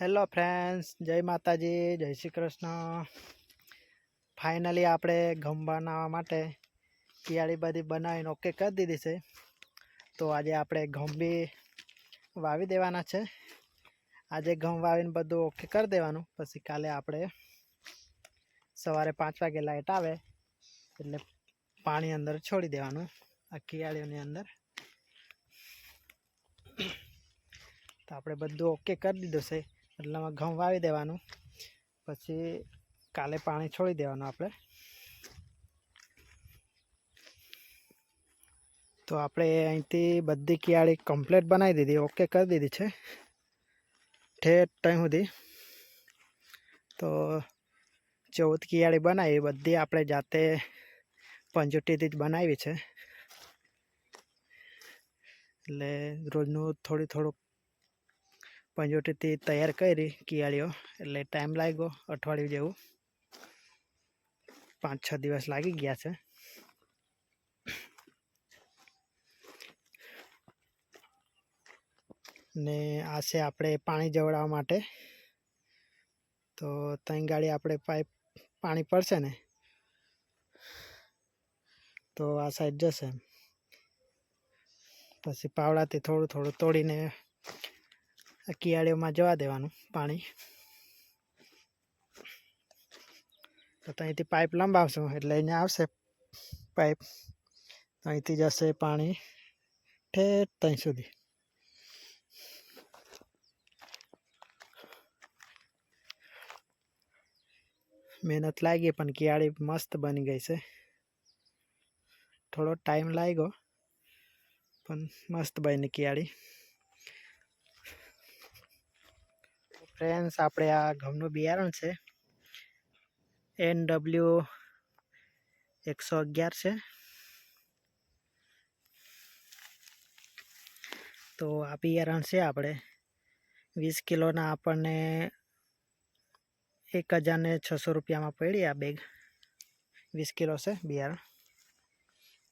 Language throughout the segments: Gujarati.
હેલો ફ્રેન્ડ્સ, જય માતાજી, જય શ્રી કૃષ્ણ। ફાઇનલી આપણે ઘઉં બનાવવા માટે કિયાળી બધી બનાવીને ઓકે કરી દીધી છે। તો આજે આપણે ઘઉં બી વાવી દેવાના છે। આજે ઘઉં વાવીને બધું ઓકે કરી દેવાનું, પછી કાલે આપણે સવારે 5 વાગે લાઇટ આવે એટલે પાણી અંદર છોડી દેવાનું આ કિયાળીઓની અંદર। તો આપણે બધું ઓકે કરી દીધું છે, એટલામાં ઘઉં વાવી દેવાનું, પછી કાલે પાણી છોડી દેવાનું આપણે। તો આપણે અહીંથી બધી કિયાળી કમ્પ્લીટ બનાવી દીધી, ઓકે કરી દીધી છે ઠેઠ ટાઈમ સુધી। તો 14 કિયાળી બનાવી, બધી આપણે જાતે પંજોટીથી જ બનાવી છે, એટલે રોજનું થોડું પંજોટીથી તૈયાર કરી કિયાળીઓ, એટલે ટાઈમ લાગ્યો અઠવાડિયું જેવું, 5-6 દિવસ લાગી ગયા છે। ને આ છે આપણે પાણી જવડાવવા માટે। તો 3 ગાડી આપણે પાઇપ પાણી પડશે ને તો આ સાઈડ જશે, પછી પાવડાથી થોડું તોડીને કિયાળીઓમાં જવા દેવાનું પાણી। તો અહીંથી પાઇપ લંબાવશું એટલે અહીંયા આવશે પાઇપ, અહીંથી જશે પાણી ઠેઠ ત્યાં સુધી। મહેનત લાગી પણ કિયાળી મસ્ત બની ગઈ છે। થોડો ટાઈમ લાગ્યો પણ મસ્ત બની કિયાળી। ફ્રેન્ડ્સ, આપણે આ ઘઉંનું બિયારણ છે NW111 છે। તો આ બિયારણ છે આપણે 20 કિલોના આપણને 1600 રૂપિયામાં પડી આ બેગ। 20 કિલો છે બિયારણ,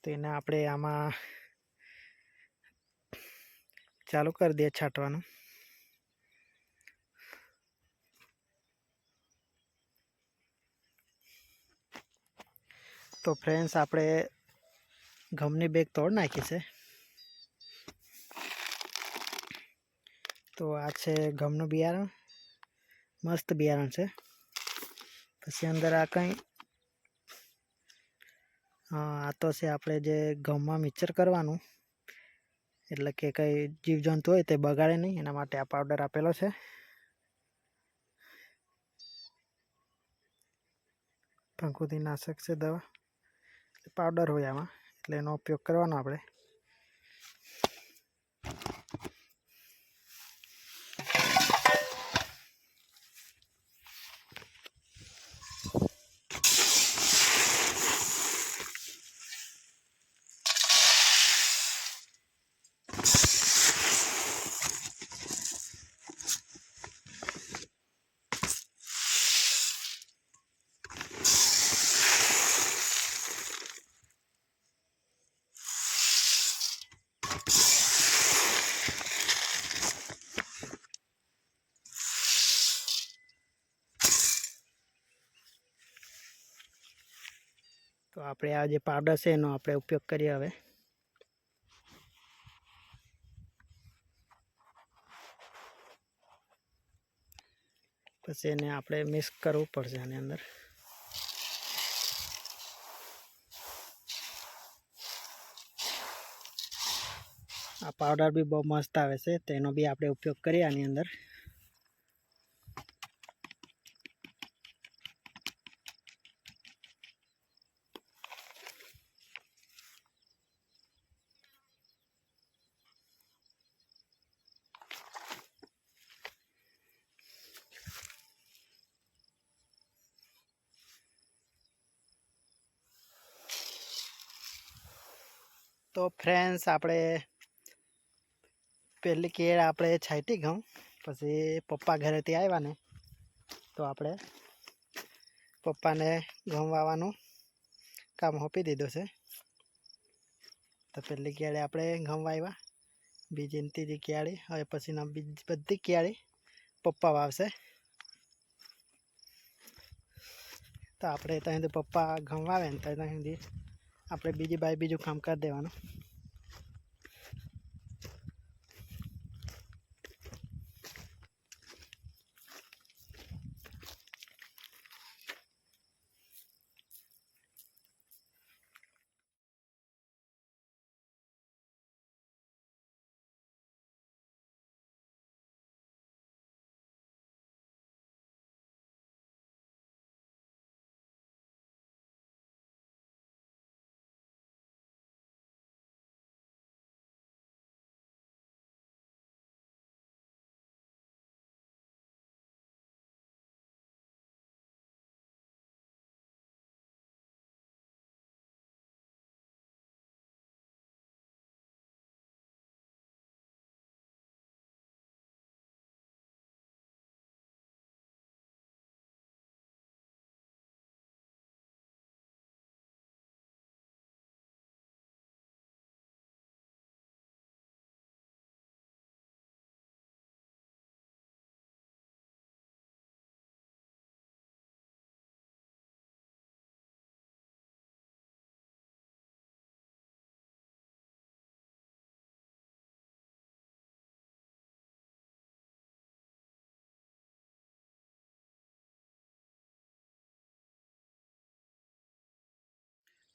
તો એને આપણે આમાં ચાલુ કરી દઈએ છાંટવાનું। તો ફ્રેન્ડ્સ, આપણે ઘઉંની બેગ તોડ નાખી છે। તો આ છે ઘઉંનું બિયારણ, મસ્ત બિયારણ છે। પછી અંદર આ કંઈ આ તો છે આપણે જે ઘઉંમાં મિક્સર કરવાનું, એટલે કે કંઈ જીવજંતુ હોય તે બગાડે નહીં એના માટે આ પાવડર આપેલો છે। ફંગોળીનાશક છે દવા, પાવડર હોય આમાં, એટલે એનો ઉપયોગ કરવાનો આપણે। તો આપણે આ જે પાવડર છે એનો આપણે ઉપયોગ કરીએ હવે। પછી એને આપણે મિક્સ કરવું પડશે આની અંદર। આ પાવડર બી બહુ મસ્ત આવે છે, તેનો બી આપણે ઉપયોગ કરીએ આની અંદર। તો ફ્રેન્ડ્સ, આપણે પહેલી કેળ આપણે છાંટી ઘઉં, પછી પપ્પા ઘરેથી આવ્યા ને તો આપણે પપ્પાને ઘઉં વાવવાનું કામ સોંપી દીધું છે। તો પહેલી કિયાળી આપણે ઘઉં વાવ્યા, બીજી ત્રીજી કિયાળી, હવે પછીના બધી કિયાળી પપ્પા વાવશે. તો આપણે ત્યાંથી પપ્પા ઘઉં વાવે ને ત્યાંથી આપણે બીજી બાજુ બીજું કામ કરી દેવાનું.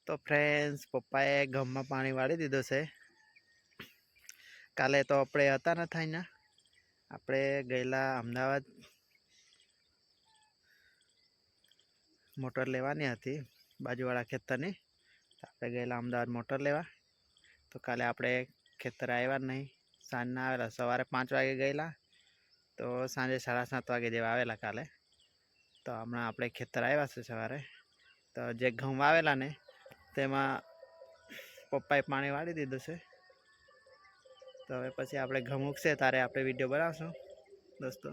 તો ફ્રેન્ડ્સ, પપ્પાએ ગમમાં પાણી વાળી દીધું છે. કાલે તો આપણે હતા ન થાય ને, આપણે ગયેલા અમદાવાદ મોટર લેવાની હતી બાજુવાળા ખેતરની. આપણે ગયેલા અમદાવાદ મોટર લેવા. તો કાલે આપણે ખેતર આવ્યા નહીં, સાંજના આવેલા. સવારે 5 વાગે ગયેલા, તો સાંજે 7:30 વાગે જેવા આવેલા કાલે. તો હમણાં આપણે ખેતર આવ્યા છે સવારે. તો જે ઘઉં આવેલા ને તેમાં પપ્પાએ પાણી વાળી દીધું છે. તો હવે પછી આપણે ઘઉં ઉગશે ત્યારે આપણે વિડીયો બનાવશું દોસ્તો.